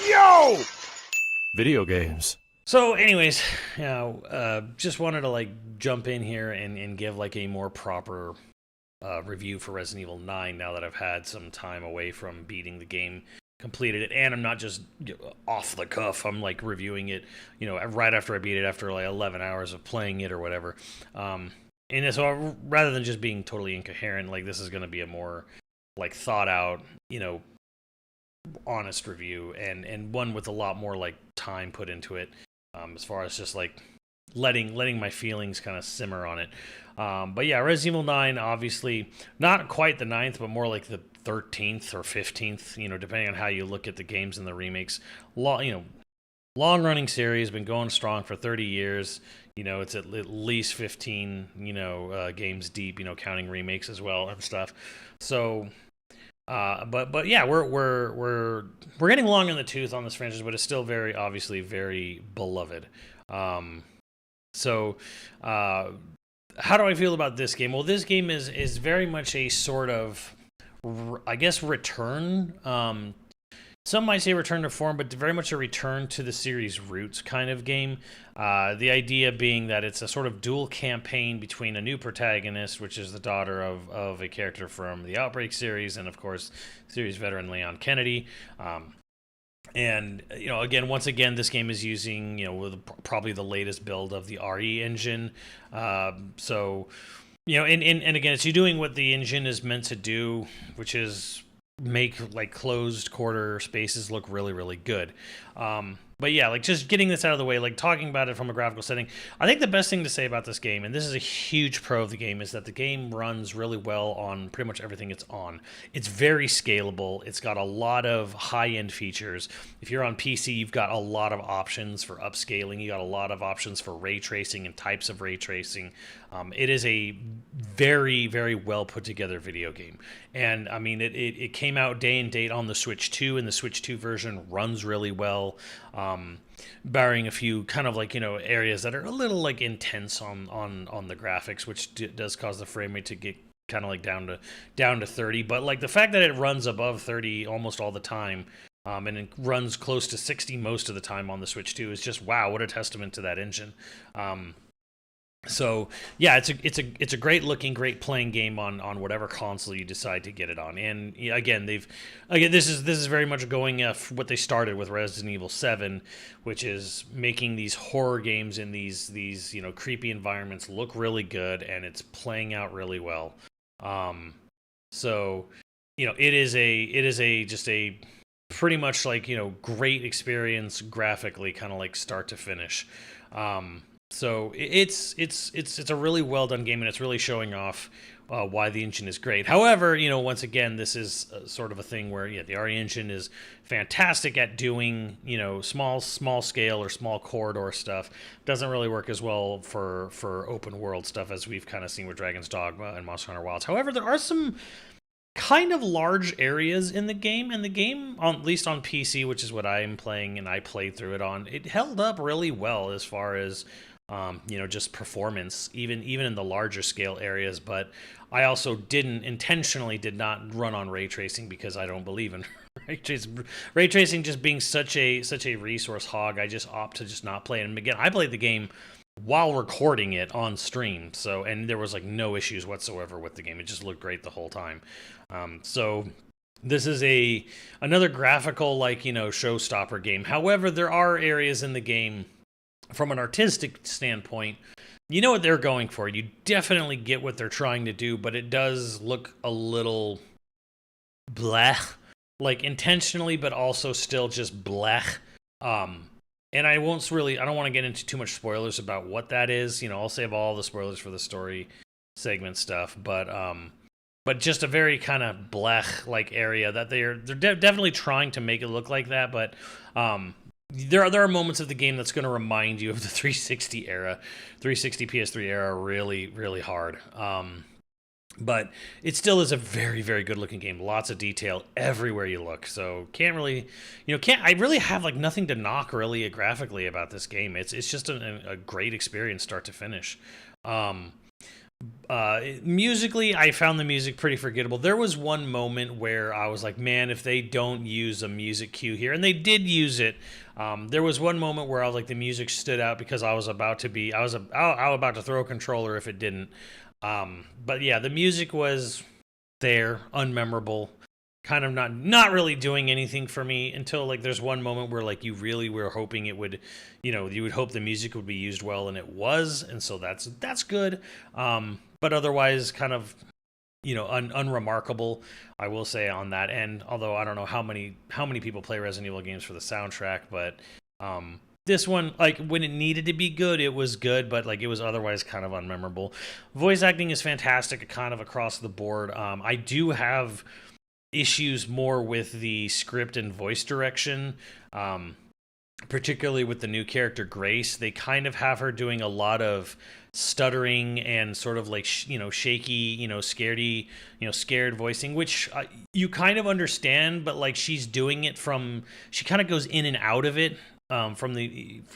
Yo! Video games. So, anyways, just wanted to like jump in here and give like a more proper review for Resident Evil 9 now that I've had some time away from beating the game, completed it, and I'm not just off the cuff. I'm like reviewing it, right after I beat it after like 11 hours of playing it or whatever. And so rather than just being totally incoherent, like this is going to be a more like thought out, honest review and one with a lot more like time put into it, as far as just like letting my feelings kind of simmer on it. But yeah, Resident Evil 9, obviously not quite the 9th, but more like the 13th or 15th, depending on how you look at the games and the remakes. Long running series, been going strong for 30 years. It's at least 15, games deep, counting remakes as well and stuff. So, but yeah, we're getting long in the tooth on this franchise, but it's still very obviously very beloved. So, how do I feel about this game? Well, this game is very much a sort of, I guess, return. Some might say return to form, but very much a return to the series' roots kind of game. The idea being that it's a sort of dual campaign between a new protagonist, which is the daughter of a character from the Outbreak series, and of course, series veteran Leon Kennedy. And again, once again, this game is using with probably the latest build of the RE engine. So and again, it's you doing what the engine is meant to do, which is make like closed quarter spaces look really, really good. But yeah, like just getting this out of the way, like talking about it from a graphical setting, I think the best thing to say about this game, and this is a huge pro of the game, is that the game runs really well on pretty much everything it's on. It's very scalable. It's got a lot of high-end features. If you're on PC, you've got a lot of options for upscaling. You got a lot of options for ray tracing and types of ray tracing. It is a very, very well put together video game. And I mean, it came out day and date on the Switch 2, and the Switch 2 version runs really well. Barring a few kind of like areas that are a little like intense on the graphics, which does cause the frame rate to get kind of like down to 30. But like the fact that it runs above 30 almost all the time, and it runs close to 60 most of the time on the Switch 2 is just wow, what a testament to that engine. So yeah, it's a great looking, great playing game on whatever console you decide to get it on. And again, this is very much going what they started with Resident Evil 7, which is making these horror games in these creepy environments look really good, and it's playing out really well. So it is a just a pretty much like great experience graphically, kind of like start to finish. So it's a really well done game, and it's really showing off why the engine is great. However, once again, this is sort of a thing where the RE engine is fantastic at doing small scale or small corridor stuff. Doesn't really work as well for open world stuff as we've kind of seen with Dragon's Dogma and Monster Hunter Wilds. However, there are some kind of large areas in the game, and the game, at least on PC, which is what I'm playing and I played through it on, it held up really well as far as just performance, even in the larger scale areas. But I also intentionally did not run on ray tracing because I don't believe in ray tracing just being such a resource hog. I just opt to just not play it. And again, I played the game while recording it on stream, and there was like no issues whatsoever with the game. It just looked great the whole time. So this is another graphical showstopper game. However, there are areas in the game from an artistic standpoint, what they're going for. You definitely get what they're trying to do, but it does look a little blech, like intentionally, but also still just blech. And I don't want to get into too much spoilers about what that is. I'll save all the spoilers for the story segment stuff, but just a very kind of blech like area that they're definitely trying to make it look like that, but there are moments of the game that's going to remind you of the 360 PS3 era really, really hard. But it still is a very, very good looking game. Lots of detail everywhere you look. So I really have like nothing to knock really graphically about this game. It's just a great experience start to finish. Musically, I found the music pretty forgettable. There was one moment where I was like, man, if they don't use a music cue here, and they did use it. There was one moment where I was like, the music stood out because I was about to throw a controller if it didn't. But yeah, the music was there, unmemorable, kind of not really doing anything for me until like there's one moment where like you really were hoping it would, you would hope the music would be used well, and it was, and so that's good. But otherwise, kind of unremarkable, I will say on that end. Although I don't know how many people play Resident Evil games for the soundtrack, but this one, like when it needed to be good, it was good, but like it was otherwise kind of unmemorable. Voice acting is fantastic, kind of across the board. I do have issues more with the script and voice direction, particularly with the new character Grace. They kind of have her doing a lot of stuttering and sort of like shaky, scared voicing, which you kind of understand, but like she kind of goes in and out of it from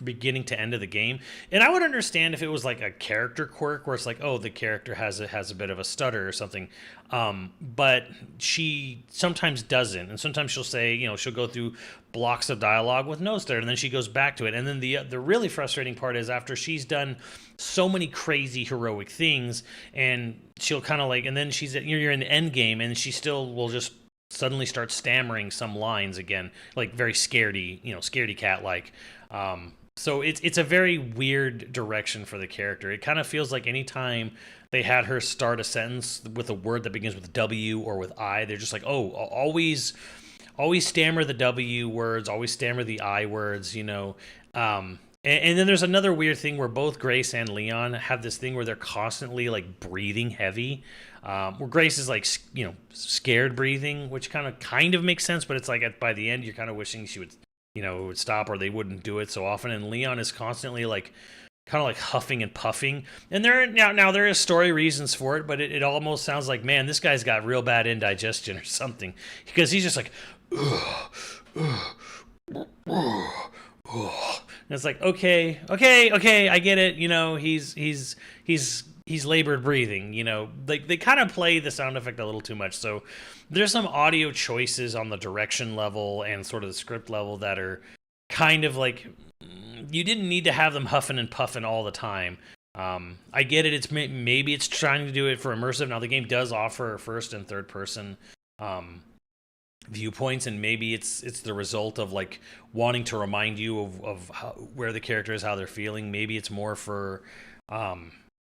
beginning to end of the game. And I would understand if it was like a character quirk where it's like, oh, the character has a bit of a stutter or something. But she sometimes doesn't, and sometimes she'll say, she'll go through blocks of dialogue with no stutter, and then she goes back to it. And then the really frustrating part is after she's done so many crazy heroic things, and she'll kind of like, and then you're in the end game, and she still will just suddenly start stammering some lines again, like very scaredy cat like. So it's a very weird direction for the character. It kind of feels like anytime they had her start a sentence with a word that begins with W or with I, they're just like, oh, always stammer the W words, always stammer the I words, and then there's another weird thing where both Grace and Leon have this thing where they're constantly like breathing heavy. Where Grace is like, scared breathing, which kind of makes sense, but it's like by the end you're kind of wishing she would, would stop, or they wouldn't do it so often. And Leon is constantly like, kind of like huffing and puffing. And there is story reasons for it, but it almost sounds like, man, this guy's got real bad indigestion or something, because he's just like, and it's like, okay, I get it. He's labored breathing, like they kind of play the sound effect a little too much. So there's some audio choices on the direction level and sort of the script level that are kind of like, you didn't need to have them huffing and puffing all the time. I get it. Maybe it's trying to do it for immersive. Now the game does offer first and third person viewpoints, and maybe it's the result of like wanting to remind you of where the character is, how they're feeling. Maybe it's more for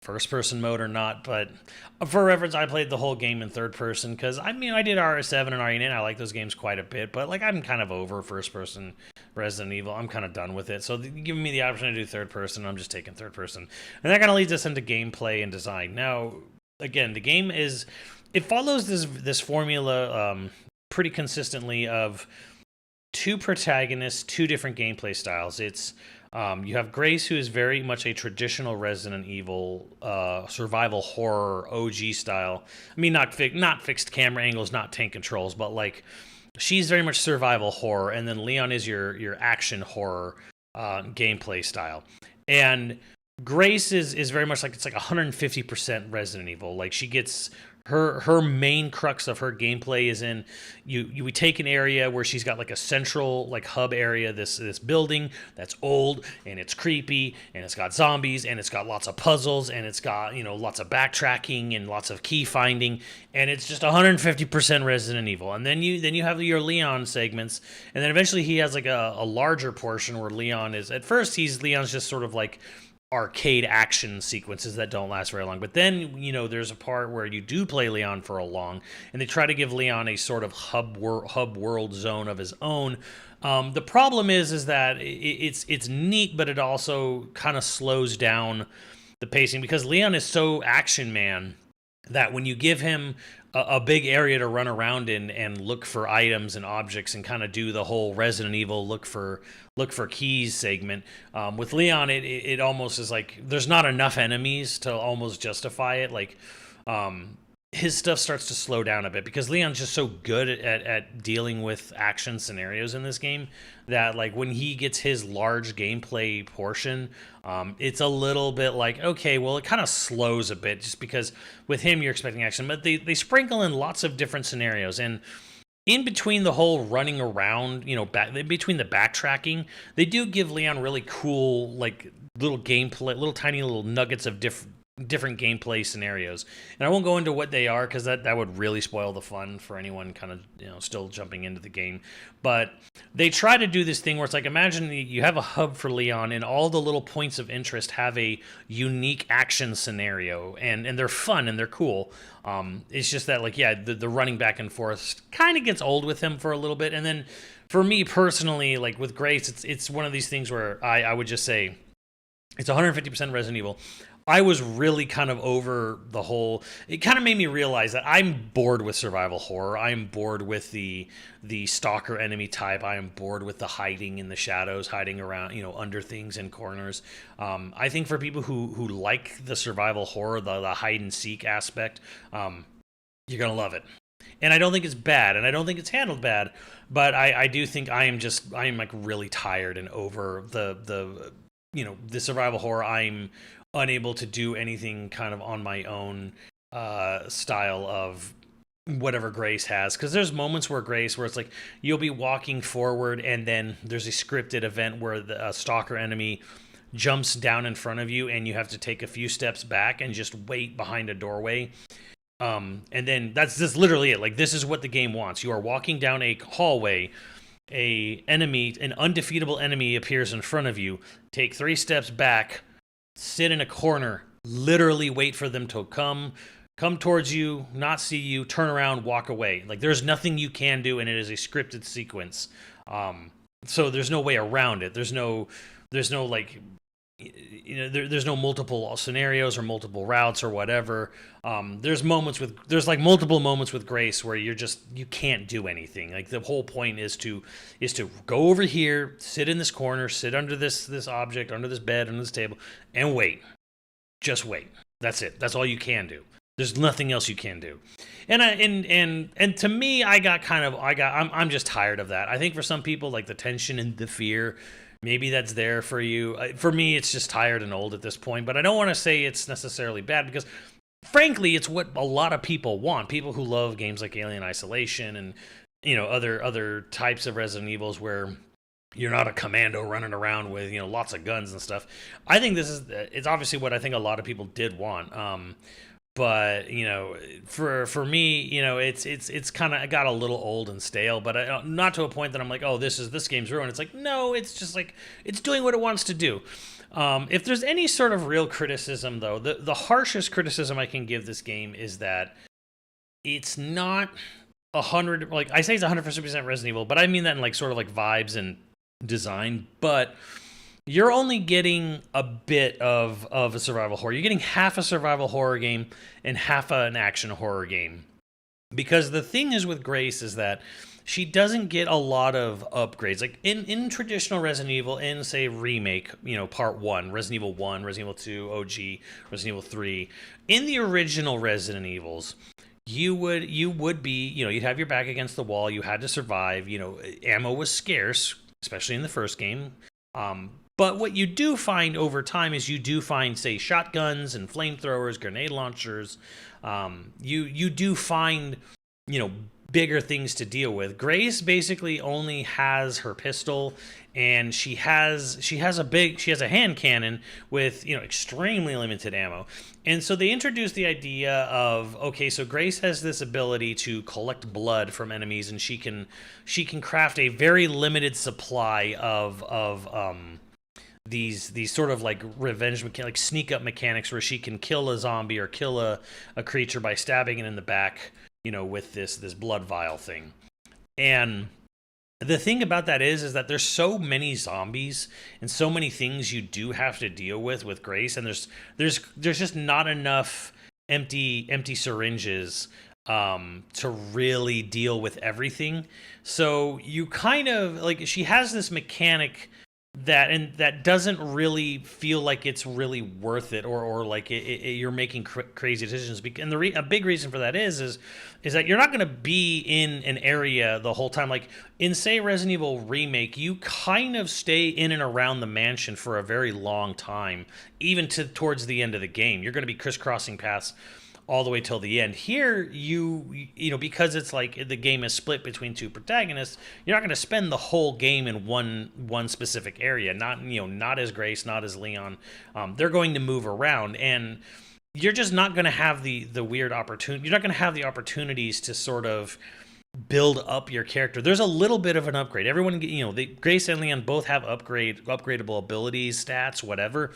first person mode or not, but for reference, I played the whole game in third person because I did RS7 and RE9. I like those games quite a bit, but like I'm kind of over first person Resident Evil. I'm kind of done with it. So giving me the option to do third person, I'm just taking third person, and that kind of leads us into gameplay and design. Now, again, the game follows this formula pretty consistently of two protagonists, two different gameplay styles. It's you have Grace, who is very much a traditional Resident Evil survival horror OG style. Not fixed camera angles, not tank controls, but like she's very much survival horror. And then Leon is your action horror gameplay style. And Grace is very much like, it's like 150% Resident Evil. Like she gets her main crux of her gameplay is in we take an area where she's got like a central like hub area, this building that's old and it's creepy and it's got zombies and it's got lots of puzzles and it's got lots of backtracking and lots of key finding, and it's just 150% Resident Evil. And then you have your Leon segments, and then eventually he has like a larger portion where Leon's just sort of like arcade action sequences that don't last very long. But then, there's a part where you do play Leon for a long, and they try to give Leon a sort of hub world zone of his own. The problem is that it's neat, but it also kind of slows down the pacing, because Leon is so action man that when you give him a big area to run around in and look for items and objects and kind of do the whole Resident Evil look for keys segment, with Leon, it almost is like there's not enough enemies to almost justify it. Like his stuff starts to slow down a bit because Leon's just so good at dealing with action scenarios in this game that like when he gets his large gameplay portion, it's a little bit like, okay, well, it kind of slows a bit just because with him you're expecting action, but they sprinkle in lots of different scenarios. And in between the whole running around, in between the backtracking, they do give Leon really cool, like little gameplay, little tiny little nuggets of different gameplay scenarios. And I won't go into what they are because that would really spoil the fun for anyone kind of still jumping into the game. But they try to do this thing where it's like, imagine you have a hub for Leon and all the little points of interest have a unique action scenario, and they're fun and they're cool. It's just that like, yeah, the running back and forth kind of gets old with him for a little bit. And then for me personally, like with Grace, it's one of these things where I would just say it's 150% Resident Evil. I was really kind of over the whole. It kind of made me realize that I'm bored with survival horror. I'm bored with the stalker enemy type. I am bored with the hiding in the shadows, hiding around, under things and corners. I think for people who like the survival horror, the hide and seek aspect, you're gonna love it. And I don't think it's bad, and I don't think it's handled bad, but I do think I am like really tired and over the survival horror. I'm unable to do anything kind of on my own style of whatever Grace has, because there's moments where it's like you'll be walking forward and then there's a scripted event where the stalker enemy jumps down in front of you and you have to take a few steps back and just wait behind a doorway. And then that's just literally it. Like, this is what the game wants. You are walking down a hallway, an undefeatable enemy appears in front of you, take 3 steps back, sit in a corner, literally wait for them to come towards you, not see you, turn around, walk away. Like, there's nothing you can do, and it is a scripted sequence. So there's no way around it. There's no like, there's no multiple scenarios or multiple routes or whatever. There's multiple moments with Grace where you can't do anything. Like, the whole point is to go over here, sit in this corner, sit under this object, under this bed, under this table, and wait. Just wait. That's it. That's all you can do. There's nothing else you can do. And to me, I'm just tired of that. I think for some people, like, the tension and the fear, maybe that's there for you. For me, it's just tired and old at this point. But I don't want to say it's necessarily bad because, frankly, it's what a lot of people want. People who love games like Alien Isolation and other types of Resident Evils where you're not a commando running around with lots of guns and stuff. I think it's obviously what I think a lot of people did want. But for me, it's kind of got a little old and stale, but not to a point that I'm like, oh, this game's ruined. It's like, no, it's just like it's doing what it wants to do. If there's any sort of real criticism, though, the harshest criticism I can give this game is that it's not 100. Like, I say it's 100% Resident Evil, but I mean that in like sort of like vibes and design, but you're only getting a bit of a survival horror. You're getting half a survival horror game and half an action horror game. Because the thing is with Grace is that she doesn't get a lot of upgrades. Like in traditional Resident Evil, in say remake, part 1, Resident Evil 1, Resident Evil 2, OG, Resident Evil 3, in the original Resident Evils, you would be, you'd have your back against the wall, you had to survive, ammo was scarce, especially in the first game. But what you do find over time is you do find, say, shotguns and flamethrowers, grenade launchers. You do find, bigger things to deal with. Grace basically only has her pistol, and she has a hand cannon with extremely limited ammo. And so they introduced the idea of, okay, so Grace has this ability to collect blood from enemies, and she can craft a very limited supply of these sort of like revenge like sneak up mechanics where she can kill a zombie or kill a creature by stabbing it in the back, with this blood vial thing. And the thing about that is that there's so many zombies and so many things you do have to deal with Grace, and there's just not enough empty syringes to really deal with everything. So you kind of like, she has this mechanic that doesn't really feel like it's really worth it, or like you're making crazy decisions. And a big reason for that is that you're not going to be in an area the whole time. Like in, say, Resident Evil Remake, you kind of stay in and around the mansion for a very long time, even towards the end of the game. You're going to be crisscrossing paths all the way till the end. Here, you know, because it's like the game is split between two protagonists, you're not going to spend the whole game in one specific area. Not, you know, not as Grace, not as Leon. They're going to move around, and you're just not going to have the weird opportunity. You're not going to have the opportunities to sort of build up your character. There's a little bit of an upgrade. Everyone, you know, Grace and Leon both have upgradable abilities, stats, whatever,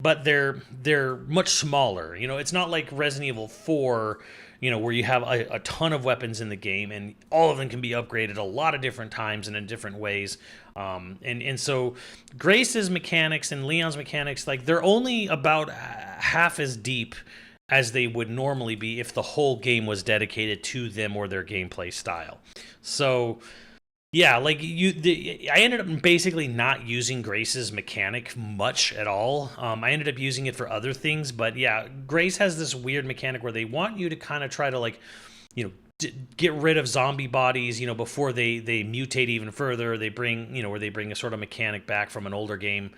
but they're much smaller. You know, it's not like Resident Evil 4, you know, where you have a ton of weapons in the game and all of them can be upgraded a lot of different times and in different ways. And so Grace's mechanics and Leon's mechanics, like, they're only about half as deep as they would normally be if the whole game was dedicated to them or their gameplay style. So yeah, like I ended up basically not using Grace's mechanic much at all. I ended up using it for other things, but yeah, Grace has this weird mechanic where they want you to kind of try to, like, you know, get rid of zombie bodies, you know, before they mutate even further. They bring, you know, where they bring a sort of mechanic back from an older game.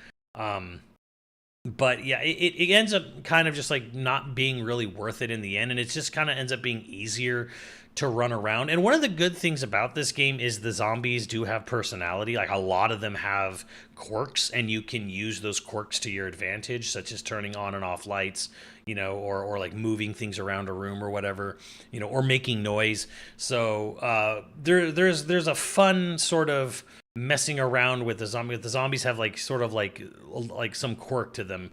But yeah, it ends up kind of just like not being really worth it in the end, and it just kind of ends up being easier to run around. And one of the good things about this game is the zombies do have personality. Like, a lot of them have quirks, and you can use those quirks to your advantage, such as turning on and off lights, you know, or like moving things around a room or whatever, you know, or making noise. So there's a fun sort of messing around with the zombie. The zombies have like sort of like some quirk to them.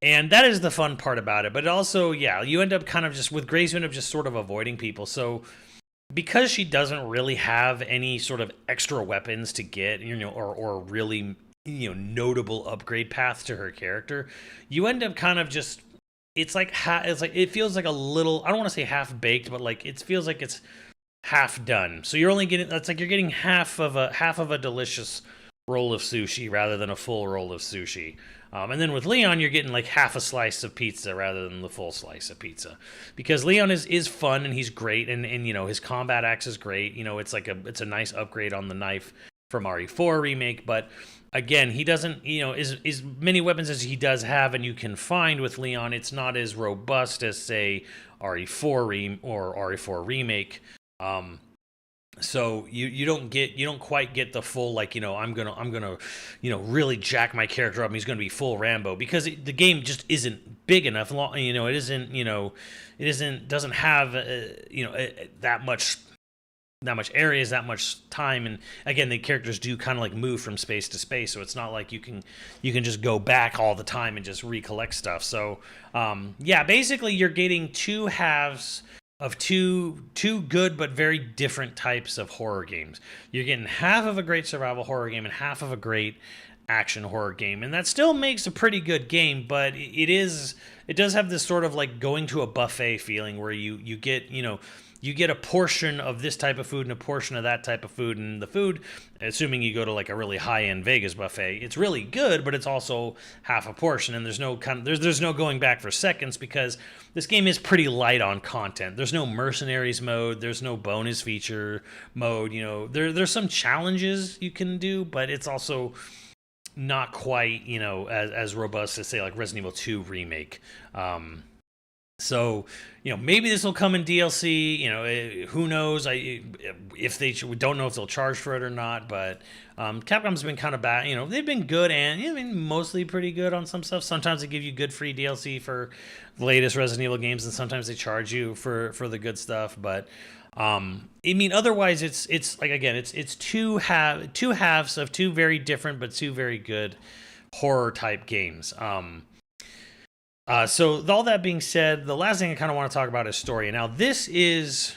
And that is the fun part about it. But also, yeah, you end up kind of just, with Grace, you end up just sort of avoiding people. So because she doesn't really have any sort of extra weapons to get, you know, or really, you know, notable upgrade path to her character, you end up kind of just, it's like it feels like a little, I don't want to say half baked, but like it feels like it's half done. So you're only getting, that's like you're getting half of a delicious roll of sushi rather than a full roll of sushi. And then with Leon, you're getting like half a slice of pizza rather than the full slice of pizza, because Leon is fun and he's great, and you know, his combat axe is great. You know, it's a nice upgrade on the knife from RE4 remake, but again, he doesn't, you know, as many weapons as he does have and you can find with Leon, it's not as robust as, say, RE4 or RE4 remake. So you don't quite get the full, like, you know, I'm gonna you know, really jack my character up and he's gonna be full Rambo, because the game just isn't big enough. You know, it isn't, you know, doesn't have you know, that much areas, that much time. And again, the characters do kind of like move from space to space, so it's not like you can just go back all the time and just recollect stuff. So yeah, basically you're getting two halves of two good but very different types of horror games. You're getting half of a great survival horror game and half of a great action horror game, and that still makes a pretty good game. But it does have this sort of like going to a buffet feeling, where you get, you know, you get a portion of this type of food and a portion of that type of food, and the food, assuming you go to like a really high-end Vegas buffet, it's really good, but it's also half a portion, and there's no going back for seconds, because this game is pretty light on content. There's no mercenaries mode, there's no bonus feature mode. You know, there's some challenges you can do, but it's also not quite, you know, as robust as, say, like Resident Evil 2 remake. So, you know, maybe this will come in DLC. You know, who knows? If they don't know if they'll charge for it or not. But Capcom's been kind of bad. You know, they've been good, and I mean, mostly pretty good on some stuff. Sometimes they give you good free DLC for the latest Resident Evil games, and sometimes they charge you for the good stuff. But I mean, otherwise, it's like, again, it's two halves of two very different but two very good horror type games. So all that being said, the last thing I kind of want to talk about is story. Now, this is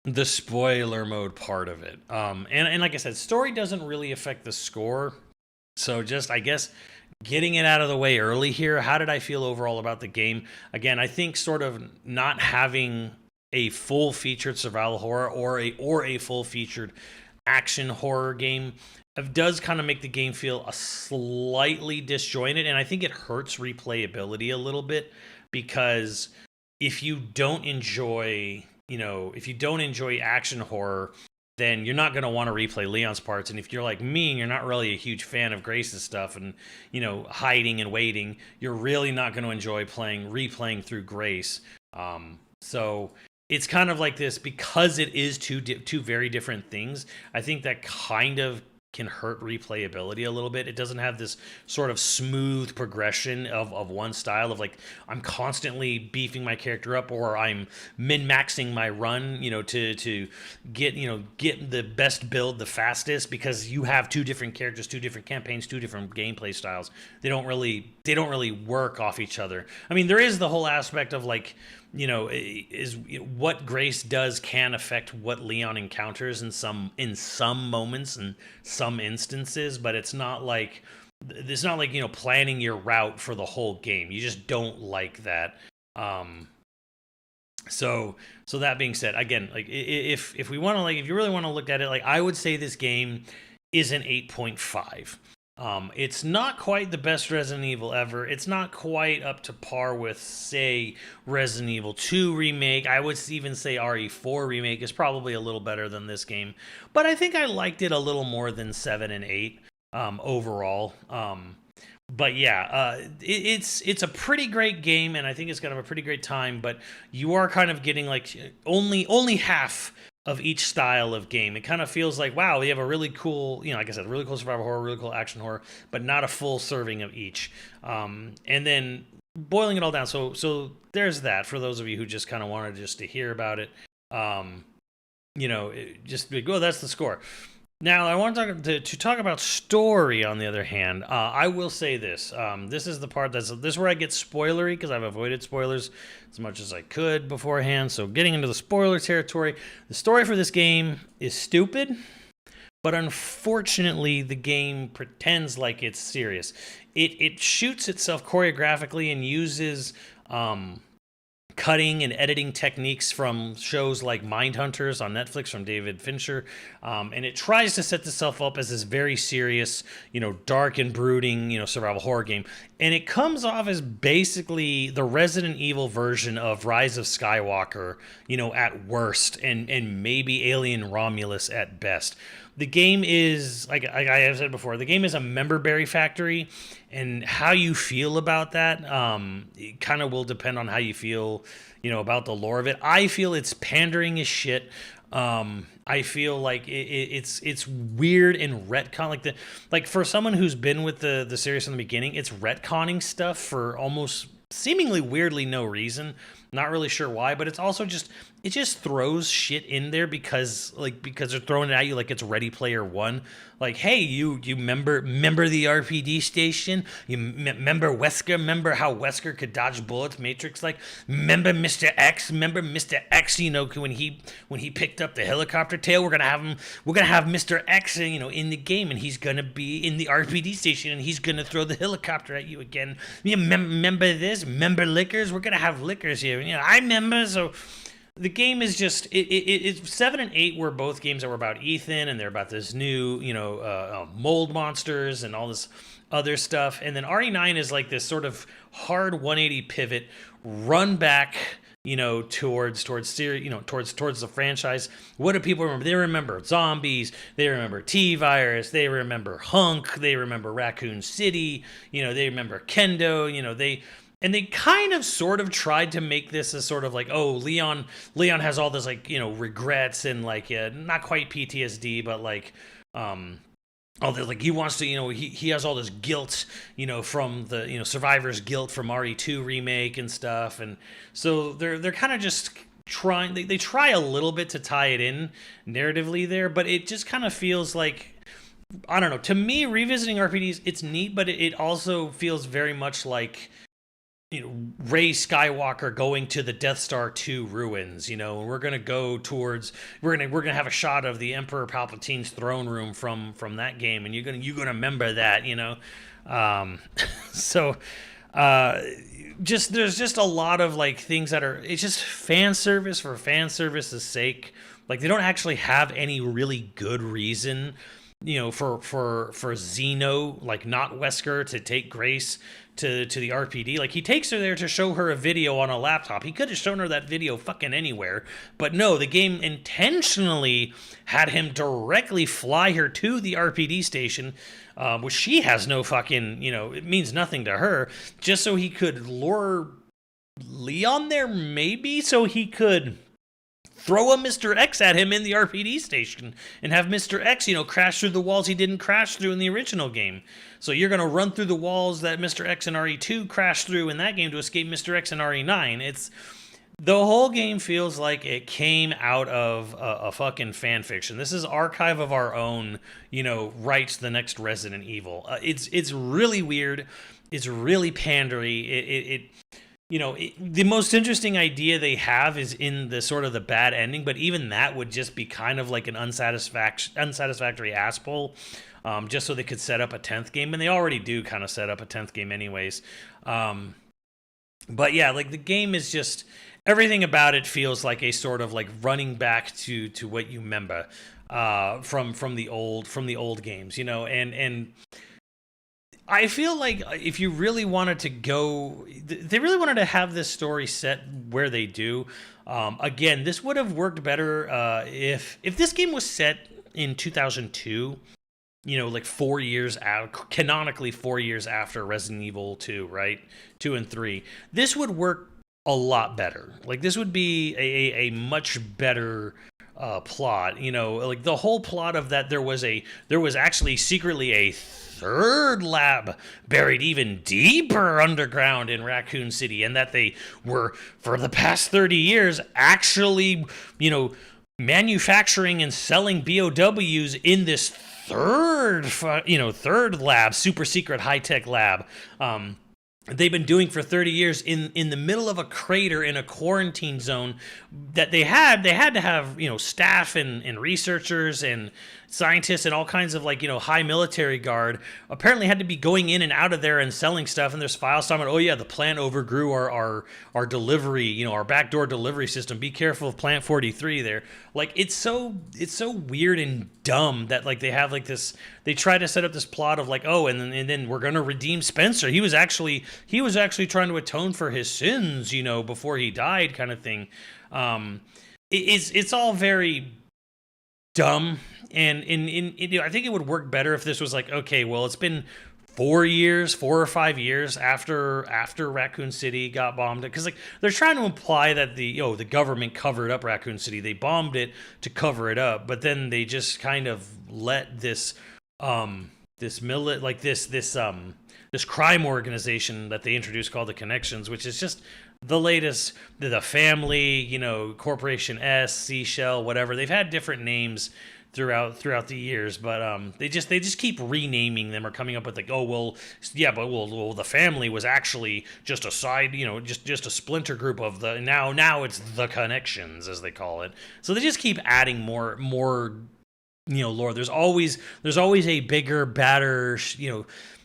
the spoiler mode part of it. And like I said, story doesn't really affect the score. So just, I guess, getting it out of the way early here, how did I feel overall about the game? Again, I think sort of not having a full featured survival horror or a full featured action horror game, it does kind of make the game feel a slightly disjointed, and I think it hurts replayability a little bit, because if you don't enjoy, if you don't enjoy action horror, then you're not going to want to replay Leon's parts. And if you're like me and you're not really a huge fan of Grace's stuff and, hiding and waiting, you're really not going to enjoy replaying through Grace. So it's kind of like this, because it is two very different things. I think that kind of can hurt replayability a little bit. It doesn't have this sort of smooth progression of one style of like, I'm constantly beefing my character up, or I'm min-maxing my run, to get the best build the fastest, because you have two different characters, two different campaigns, two different gameplay styles. They don't really work off each other. I mean, there is the whole aspect of like, is what Grace does can affect what Leon encounters in some moments and some instances, but it's not like planning your route for the whole game. You just don't like that. So that being said, again, like if we want to, like, if you really want to look at it, like, I would say this game is an 8.5. It's not quite the best Resident Evil ever. It's not quite up to par with, say, Resident Evil 2 Remake. I would even say RE4 Remake is probably a little better than this game. But I think I liked it a little more than 7 and 8 overall. But yeah, it's a pretty great game, and I think it's going to have a pretty great time. But you are kind of getting like only half of each style of game. It kind of feels like, wow, we have a really cool, like I said, really cool survival horror, really cool action horror, but not a full serving of each. And then boiling it all down. So there's that for those of you who just kind of wanted just to hear about it. Just be like, oh, that's the score. Now, I want to talk about story, on the other hand. I will say this. This is the part this is where I get spoilery, because I've avoided spoilers as much as I could beforehand. So getting into the spoiler territory, the story for this game is stupid, but unfortunately, the game pretends like it's serious. It shoots itself choreographically and uses cutting and editing techniques from shows like Mindhunters on Netflix from David Fincher, and it tries to set itself up as this very serious, dark and brooding, survival horror game, and it comes off as basically the Resident Evil version of Rise of Skywalker, at worst, and maybe Alien Romulus at best. The game is, like I have said before, the game is a member berry factory, and how you feel about that, it kind of will depend on how you feel, about the lore of it. I feel it's pandering as shit. I feel like it's weird and retcon, like for someone who's been with the series from the beginning, it's retconning stuff for almost seemingly weirdly no reason. Not really sure why, but it's also it just throws shit in there because they're throwing it at you like it's Ready Player One. Like, hey, you remember the RPD station? You remember Wesker? Remember how Wesker could dodge bullets, Matrix like? Remember Mr. X? Remember Mr. X? When he picked up the helicopter tail, we're gonna have Mr. X, in the game, and he's gonna be in the RPD station, and he's gonna throw the helicopter at you again. You remember this? Remember Lickers? We're gonna have Lickers here. I remember. So the game is just it's 7 and 8 were both games that were about Ethan, and they're about this new mold monsters and all this other stuff, and then RE9 is like this sort of hard 180 pivot, run back towards the franchise. What do people remember? They remember zombies, they remember T-Virus, they remember Hunk, they remember Raccoon City, they remember Kendo, and they kind of sort of tried to make this as sort of like, oh, Leon has all this regrets and not quite PTSD, but all this, he wants to, he has all this guilt, from the, survivor's guilt from RE2 remake and stuff. And so they're kind of just trying, they try a little bit to tie it in narratively there, but it just kind of feels like, I don't know, to me, revisiting RPDs, it's neat, but it also feels very much like, Rey Skywalker going to the Death Star 2 ruins, and we're gonna go towards, we're gonna have a shot of the Emperor Palpatine's throne room from that game, and you're gonna remember that, so there's just a lot of things that are, it's just fan service for fan service's sake, Like they don't actually have any really good reason, for Zeno, like not Wesker, to take Grace to the RPD. Like he takes her there to show her a video on a laptop. He could have shown her that video fucking anywhere, but no, the game intentionally had him directly fly her to the RPD station, which she has no fucking, it means nothing to her, just so he could lure Leon there, maybe, so he could throw a Mr. X at him in the RPD station and have Mr. X, crash through the walls he didn't crash through in the original game. So you're going to run through the walls that Mr. X and RE2 crashed through in that game to escape Mr. X and RE9. The whole game feels like it came out of a fucking fan fiction. This is Archive of Our Own, writes the next Resident Evil. It's really weird. It's really pandery. The most interesting idea they have is in the sort of the bad ending, but even that would just be kind of like an unsatisfactory ass pull, just so they could set up a 10th game, and they already do kind of set up a 10th game anyways. But yeah, like the game is just, everything about it feels like a sort of like running back to what you remember from the old games, and I feel like if you really wanted to go, they really wanted to have this story set where they do. Again, this would have worked better if this game was set in 2002, like 4 years out, canonically 4 years after Resident Evil 2, right? 2 and 3. This would work a lot better. Like this would be a much better plot, like the whole plot of that there was actually secretly a third lab buried even deeper underground in Raccoon City, and that they were for the past 30 years actually, manufacturing and selling BOWs in this third lab, super secret high-tech lab. They've been doing for 30 years in the middle of a crater in a quarantine zone that they had to have, staff and researchers and scientists and all kinds of high military guard apparently had to be going in and out of there and selling stuff. And there's files talking about, oh yeah, the plant overgrew our delivery, our backdoor delivery system. Be careful of Plant 43 there. Like it's so weird and dumb that they have this, they try to set up this plot of and then we're gonna redeem Spencer. He was actually trying to atone for his sins, before he died, kind of thing. It's all very dumb, and I think it would work better if this was okay, well, it's been 4 or 5 years after Raccoon City got bombed, because they're trying to imply that the government covered up Raccoon City. They bombed it to cover it up, but then they just kind of let this crime organization that they introduced called the Connections, which is just the latest, the family, Corporation S, Seashell, whatever. They've had different names throughout the years, but they just keep renaming them or coming up with the family was actually just a side, just a splinter group of the now it's the Connections, as they call it. So they just keep adding more lore. There's always a bigger, badder,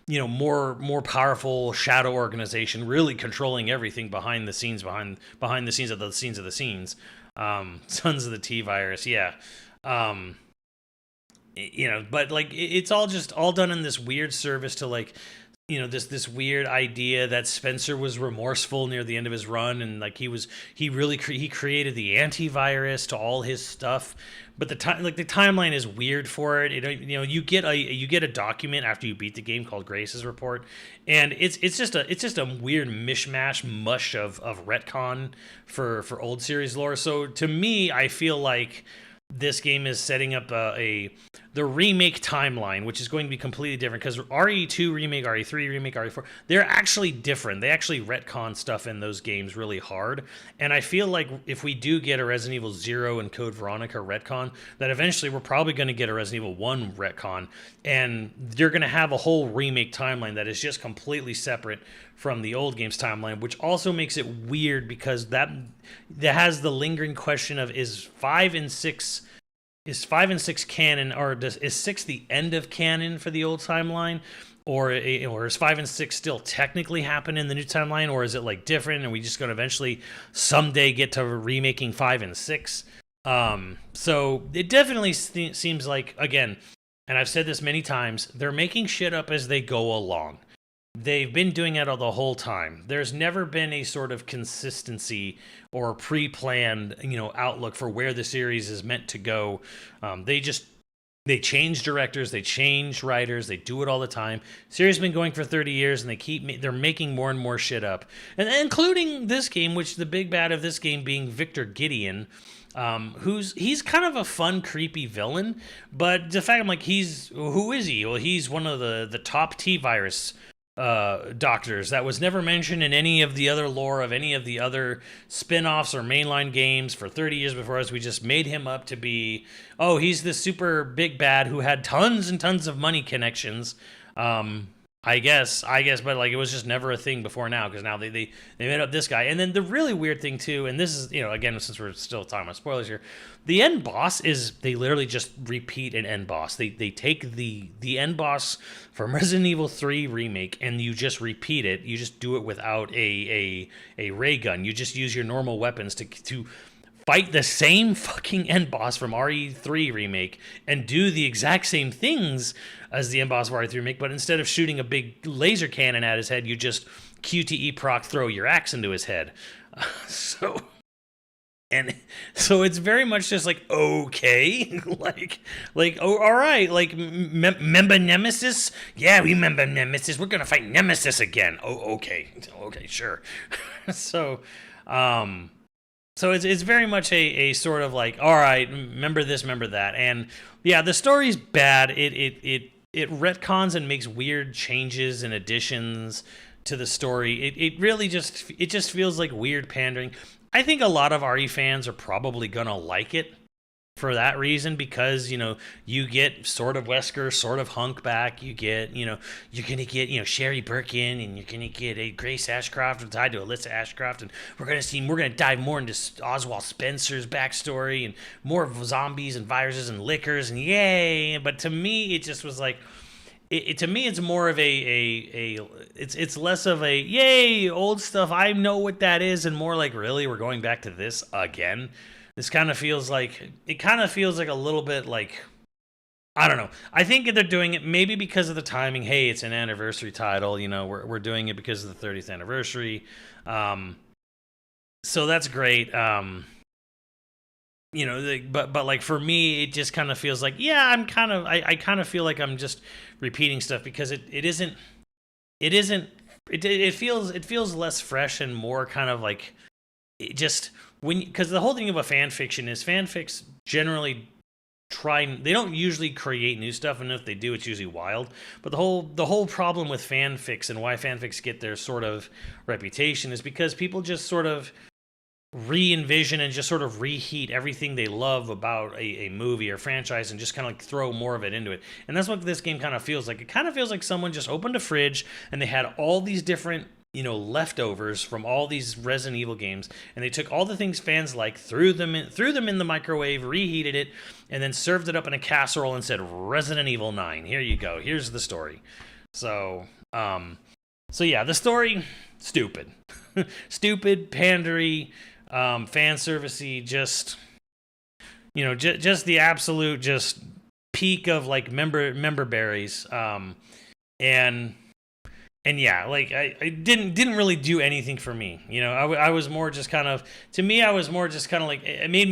more powerful shadow organization really controlling everything behind the scenes of the scenes. Sons of the T-Virus, yeah. But it's all done in this weird service to this weird idea that Spencer was remorseful near the end of his run, and he created the antivirus to all his stuff. But the timeline is weird for it. You get a document after you beat the game called Grace's Report, and it's just a weird mishmash mush of retcon for old series lore. So to me, I feel like this game is setting up the remake timeline, which is going to be completely different, because RE2 remake, RE3 remake, RE4, they're actually different. They actually retcon stuff in those games really hard. And I feel like if we do get a Resident Evil 0 and Code Veronica retcon, that eventually we're probably going to get a Resident Evil 1 retcon, and you're going to have a whole remake timeline that is just completely separate from the old game's timeline, which also makes it weird because that has the lingering question of is 5 and 6 canon, or is 6 the end of canon for the old timeline, or is 5 and 6 still technically happen in the new timeline, or is it different and we just going to eventually someday get to remaking 5 and 6? So it definitely seems like, again, and I've said this many times, they're making shit up as they go along. They've been doing it all the whole time. There's never been a sort of consistency or pre-planned, outlook for where the series is meant to go. They change directors, they change writers, they do it all the time. Series has been going for 30 years, and they're making more and more shit up, and including this game, which the big bad of this game being Victor Gideon. He's kind of a fun, creepy villain, but the fact I'm like, who is he? Well, he's one of the top T virus doctors that was never mentioned in any of the other lore of any of the other spin-offs or mainline games for 30 years before us. We just made him up to be, oh, he's this super big bad who had tons and tons of money connections. I guess, but like it was just never a thing before now, because now they made up this guy. And then the really weird thing too, and this is, again, since we're still talking about spoilers here, the end boss is, they literally just repeat an end boss. They take the end boss from Resident Evil 3 remake, and you just repeat it. You just do it without a ray gun. You just use your normal weapons to fight the same fucking end boss from RE3 remake and do the exact same things as the end boss of RE3 remake, but instead of shooting a big laser cannon at his head, you just QTE proc throw your axe into his head. So it's very much just like, okay, like oh, all right, like remember Nemesis? Yeah, we remember Nemesis. We're gonna fight Nemesis again. Oh, okay, sure. So it's very much a sort of like, all right, remember this, remember that. And yeah, the story's bad. It retcons and makes weird changes and additions to the story. It really just feels like weird pandering. I think a lot of RE fans are probably gonna like it for that reason, because you get sort of Wesker, sort of Hunk back. You get you're gonna get Sherry Birkin, and you're gonna get a Grace Ashcroft tied to Alyssa Ashcroft, and we're gonna dive more into Oswald Spencer's backstory and more zombies and viruses and liquors, and yay. But to me, it just was like, to me, it's more of it's less of a yay old stuff, I know what that is, and more like, really, we're going back to this again. This kind of feels like a little bit like, I don't know. I think they're doing it maybe because of the timing. Hey, it's an anniversary title. We're doing it because of the 30th anniversary. So that's great. But like for me, it just kind of feels like, yeah, I kind of feel like I'm just repeating stuff, because it feels less fresh and more kind of like, it just, because the whole thing of a fan fiction is, fanfics generally they don't usually create new stuff, and if they do, it's usually wild. But the whole problem with fanfics, and why fanfics get their sort of reputation, is because people just sort of re-envision and just sort of reheat everything they love about a movie or franchise, and just kind of like throw more of it into it. And that's what this game kind of feels like. It kind of feels like someone just opened a fridge, and they had all these different leftovers from all these Resident Evil games, and they took all the things fans like, threw them in the microwave, reheated it, and then served it up in a casserole and said, Resident Evil 9, here you go, here's the story. So yeah, the story, stupid. Stupid, pandery, fan servicey, just just the absolute just peak of like member berries. And yeah, like I didn't really do anything for me. I was more just kind of, to me, I was more just kind of like, it made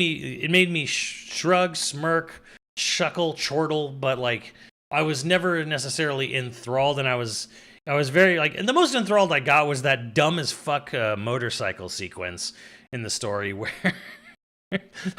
me shrug, smirk, chuckle, chortle, but like I was never necessarily enthralled, and I was very like, and the most enthralled I got was that dumb as fuck motorcycle sequence in the story where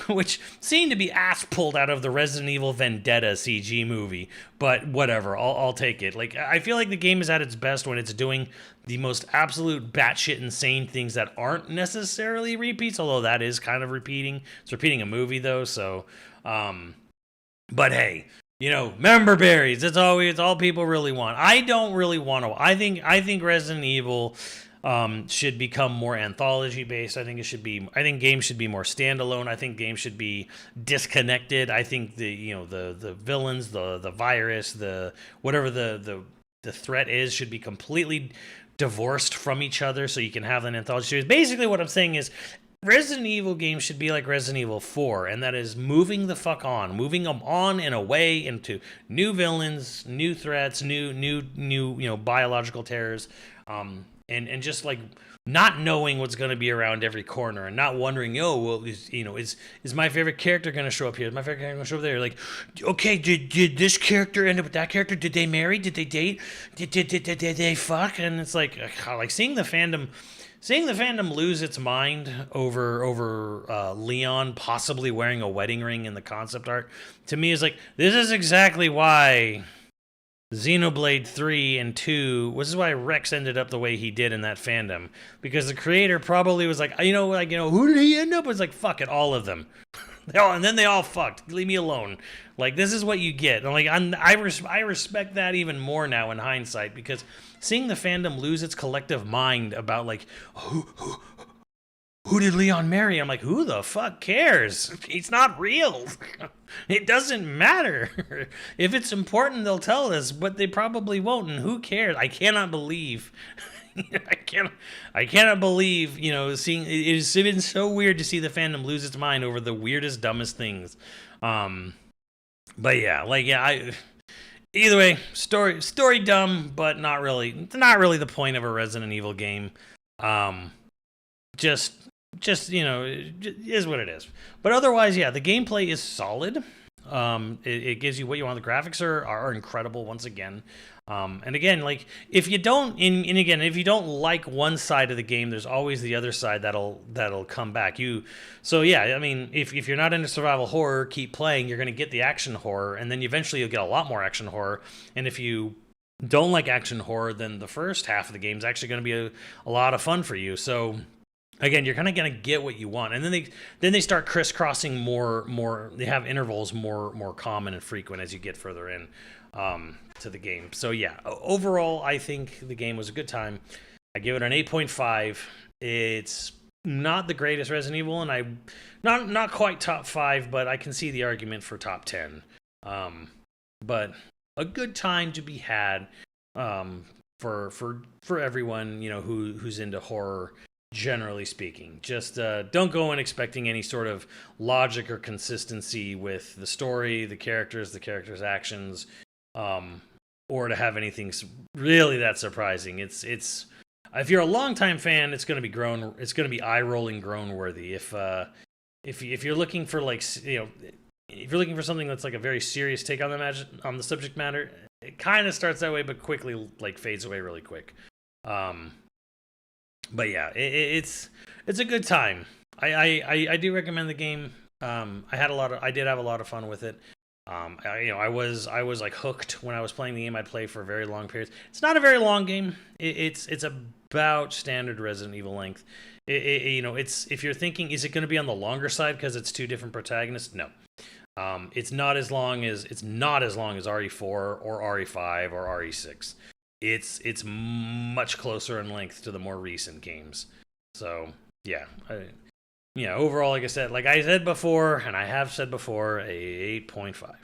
which seemed to be ass pulled out of the Resident Evil Vendetta CG movie, but whatever, I'll take it. Like, I feel like the game is at its best when it's doing the most absolute batshit insane things that aren't necessarily repeats, although that is kind of repeating. It's repeating a movie though, so but hey, member berries, it's all people really want. I don't really want to. I think Resident Evil should become more anthology based. I think games should be more standalone. I think games should be disconnected. I think the villains, the virus, the whatever the threat is, should be completely divorced from each other, so you can have an anthology series. Basically what I'm saying is, Resident Evil games should be like Resident Evil 4, and that is moving the fuck on, moving them on and away into new villains, new threats, new biological terrors, and just like not knowing what's going to be around every corner and not wondering, oh, well, is my favorite character going to show up here? Is my favorite character going to show up there? Like, okay, did this character end up with that character? Did they marry? Did they date? Did they fuck? And it's like seeing the fandom lose its mind over Leon possibly wearing a wedding ring in the concept art, to me is like, this is exactly why Xenoblade 3 and 2, this is why Rex ended up the way he did in that fandom, because the creator probably was like, who did he end up with? It's like, fuck it, all of them. And then they all fucked. Leave me alone. Like, this is what you get. And like, I respect that even more now in hindsight, because seeing the fandom lose its collective mind about like, who did Leon marry? I'm like, who the fuck cares? It's not real. It doesn't matter. If it's important, they'll tell us, but they probably won't, and who cares? I cannot believe. I cannot believe, seeing it's been so weird to see the fandom lose its mind over the weirdest, dumbest things. But yeah, either way, story dumb, but not really the point of a Resident Evil game. Just it is what it is. But otherwise, yeah, the gameplay is solid. It gives you what you want. The graphics are incredible once again. And again, like, if you don't like one side of the game, there's always the other side that'll come back. So yeah, I mean, if you're not into survival horror, keep playing. You're gonna get the action horror, and then eventually you'll get a lot more action horror. And if you don't like action horror, then the first half of the game is actually going to be a lot of fun for you. So again, you're kind of going to get what you want, and then they start crisscrossing more. They have intervals more common and frequent as you get further in to the game. So yeah, overall, I think the game was a good time. I give it an 8.5. It's not the greatest Resident Evil, and I not quite top 5, but I can see the argument for top 10. But a good time to be had for everyone, who's into horror. Generally speaking, just don't go in expecting any sort of logic or consistency with the story, the characters actions, or to have anything really that surprising. It's if you're a longtime fan, it's going to be eye-rolling, groan-worthy. If you're looking for if you're looking for something that's like a very serious take on the subject matter, it kind of starts that way, but quickly fades away really quick. But yeah, it's a good time. I do recommend the game. I did have a lot of fun with it. I was like hooked when I was playing the game. I'd play for very long periods. It's not a very long game. It's about standard Resident Evil length. It's, if you're thinking, is it going to be on the longer side because it's two different protagonists? No. It's not as long as RE4 or RE5 or RE6. It's much closer in length to the more recent games. So yeah, overall, like I said before, and I have said before, a 8.5.